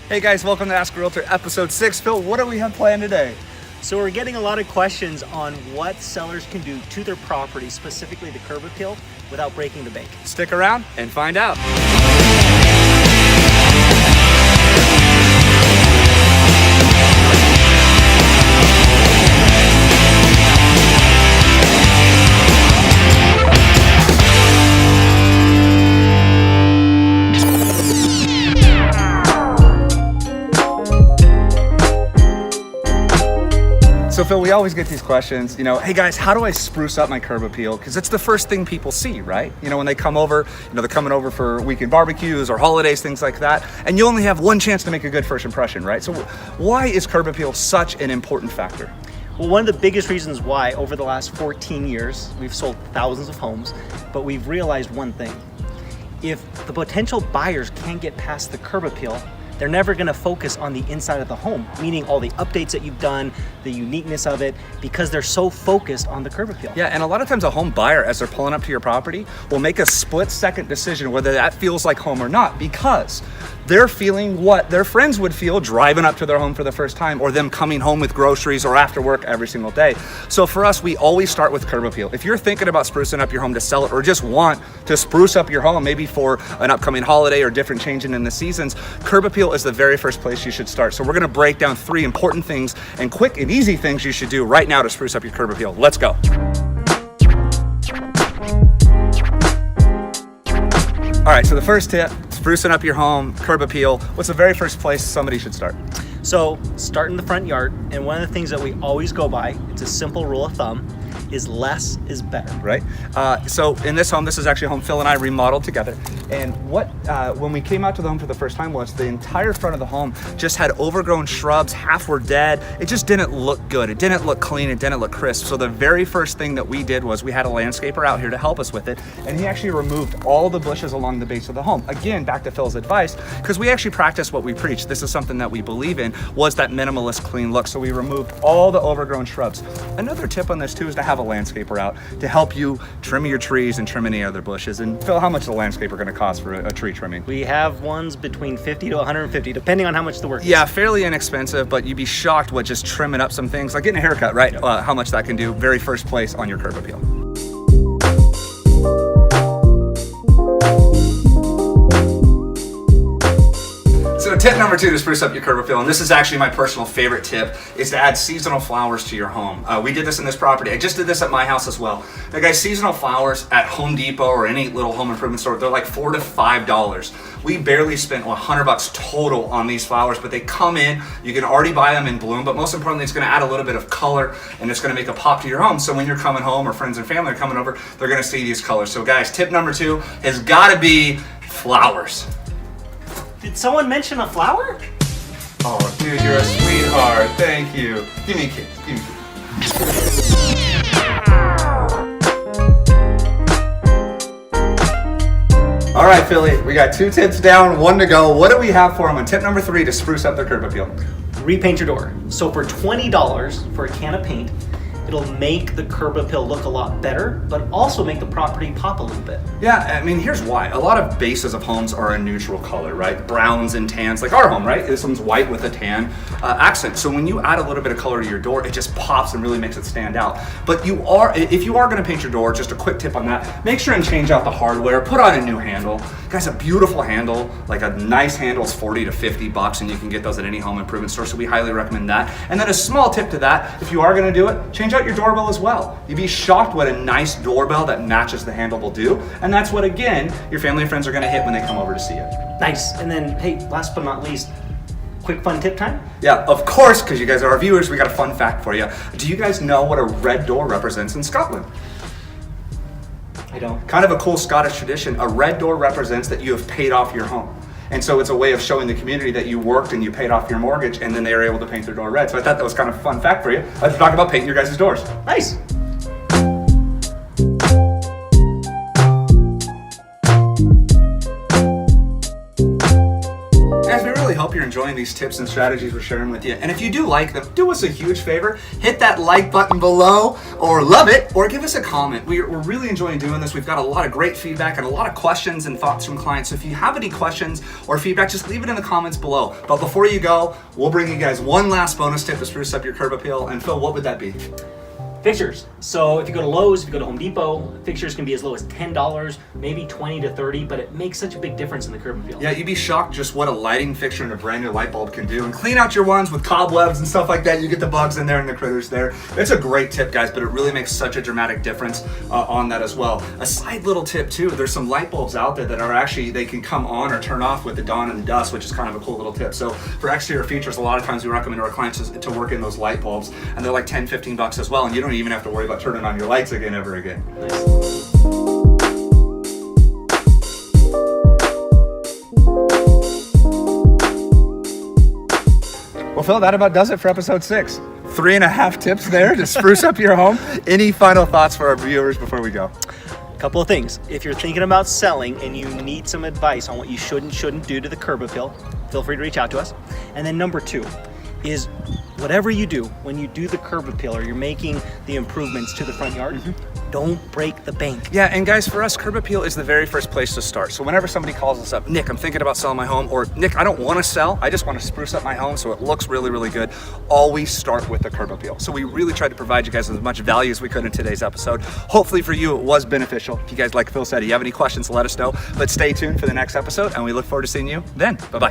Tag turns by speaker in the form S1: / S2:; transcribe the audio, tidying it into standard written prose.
S1: Hey guys, welcome to Ask a Realtor episode 6. Phil, what do we have planned today?
S2: So we're getting a lot of questions on what sellers can do to their property, specifically the curb appeal, without breaking the bank.
S1: Stick around and find out. So Phil, we always get these questions, hey guys, how do I spruce up my curb appeal? Because it's the first thing people see, right? When they come over, they're coming over for weekend barbecues or holidays, things like that. And you only have one chance to make a good first impression, right? So why is curb appeal such an important factor?
S2: Well, one of the biggest reasons why over the last 14 years, we've sold thousands of homes, but we've realized one thing. If the potential buyers can't get past the curb appeal, they're never gonna focus on the inside of the home, meaning all the updates that you've done, the uniqueness of it, because they're so focused on the curb appeal.
S1: Yeah, and a lot of times a home buyer, as they're pulling up to your property, will make a split-second decision whether that feels like home or not, because they're feeling what their friends would feel driving up to their home for the first time, or them coming home with groceries or after work every single day. So for us, we always start with curb appeal. If you're thinking about sprucing up your home to sell it, or just want to spruce up your home, maybe for an upcoming holiday or different changing in the seasons, curb appeal is the very first place you should start. So we're gonna break down 3 important things and quick and easy things you should do right now to spruce up your curb appeal. Let's go. All right, so the first tip, sprucing up your home, curb appeal. What's the very first place somebody should start?
S2: So start in the front yard, and one of the things that we always go by, it's a simple rule of thumb, is less is better.
S1: Right? So in this home, this is actually a home Phil and I remodeled together. And when we came out to the home for the first time, was the entire front of the home just had overgrown shrubs, half were dead. It just didn't look good. It didn't look clean. It didn't look crisp. So the very first thing that we did was we had a landscaper out here to help us with it. And he actually removed all the bushes along the base of the home. Again, back to Phil's advice, because we actually practice what we preach. This is something that we believe in, was that minimalist clean look. So we removed all the overgrown shrubs. Another tip on this too is to have a landscaper out to help you trim your trees and trim any other bushes. And Phil, how much is a landscaper going to cost for a tree trimming?
S2: We have ones between 50 to 150, depending on how much the work is.
S1: Yeah, fairly inexpensive, but you'd be shocked what just trimming up some things, like getting a haircut, right? How much that can do. Very first place on your curb appeal. So tip number 2 to spruce up your curb appeal, and this is actually my personal favorite tip, is to add seasonal flowers to your home. We did this in this property. I just did this at my house as well. Now guys, seasonal flowers at Home Depot or any little home improvement store, they're like $4 to $5. We barely spent $100 total on these flowers, but they come in, you can already buy them in bloom, but most importantly, it's gonna add a little bit of color and it's gonna make a pop to your home. So when you're coming home or friends and family are coming over, they're gonna see these colors. So guys, tip number 2 has gotta be flowers.
S2: Did someone mention a flower?
S1: Oh, dude, you're a sweetheart. Thank you. Give me a kiss. Give me a kiss. All right, Philly, we got 2 tips down, 1 to go. What do we have for them on tip number 3 to spruce up their curb appeal?
S2: Repaint your door. So for $20 for a can of paint, it'll make the curb appeal look a lot better, but also make the property pop a little bit.
S1: Yeah, I mean, here's why. A lot of bases of homes are a neutral color, right? Browns and tans, like our home, right? This one's white with a tan accent. So when you add a little bit of color to your door, it just pops and really makes it stand out. But if you are gonna paint your door, just a quick tip on that, make sure and change out the hardware, put on a new handle. Guys, a beautiful handle, like a nice handle is $40 to $50, and you can get those at any home improvement store, so we highly recommend that. And then a small tip to that, if you are gonna do it, change out your doorbell as well. You'd be shocked what a nice doorbell that matches the handle will do. And that's what, again, your family and friends are gonna hit when they come over to see it.
S2: Nice. And then, hey, last but not least, quick fun tip time?
S1: Yeah, of course, because you guys are our viewers, we got a fun fact for you. Do you guys know what a red door represents in Scotland?
S2: I don't.
S1: Kind of a cool Scottish tradition. A red door represents that you have paid off your home. And so it's a way of showing the community that you worked and you paid off your mortgage, and then they were able to paint their door red. So I thought that was kind of a fun fact for you. Let's talk about painting your guys' doors.
S2: Nice.
S1: Guys, we really hope you're enjoying these tips and strategies we're sharing with you. And if you do like them, do us a huge favor, hit that like button below, or love it, or give us a comment. We're really enjoying doing this. We've got a lot of great feedback and a lot of questions and thoughts from clients. So if you have any questions or feedback, just leave it in the comments below. But before you go, we'll bring you guys one last bonus tip to spruce up your curb appeal. And Phil, what would that be?
S2: Fixtures. So if you go to Lowe's, if you go to Home Depot, fixtures can be as low as $10, maybe $20 to $30, but it makes such a big difference in the curb appeal.
S1: Yeah, you'd be shocked just what a lighting fixture and a brand new light bulb can do. And clean out your ones with cobwebs and stuff like that. You get the bugs in there and the critters there. It's a great tip, guys, but it really makes such a dramatic difference on that as well. A side little tip too, there's some light bulbs out there that are actually, they can come on or turn off with the dawn and the dusk, which is kind of a cool little tip. So for exterior features, a lot of times we recommend to our clients to work in those light bulbs, and they're like 10, 15 bucks as well, and you don't even have to worry about turning on your lights again ever again. Well, Phil, that about does it for episode 6. 3.5 tips there to spruce up your home. Any final thoughts for our viewers before we go?
S2: Couple of things. If you're thinking about selling and you need some advice on what you should and shouldn't do to the curb appeal, feel free to reach out to us. And then number 2 is whatever you do, when you do the curb appeal or you're making the improvements to the front yard, don't break the bank.
S1: Yeah, and guys, for us, curb appeal is the very first place to start. So whenever somebody calls us up, Nick, I'm thinking about selling my home, or Nick, I don't want to sell, I just want to spruce up my home so it looks really, really good, always start with the curb appeal. So we really tried to provide you guys as much value as we could in today's episode. Hopefully for you, it was beneficial. If you guys, like Phil said, if you have any questions, let us know. But stay tuned for the next episode, and we look forward to seeing you then. Bye-bye.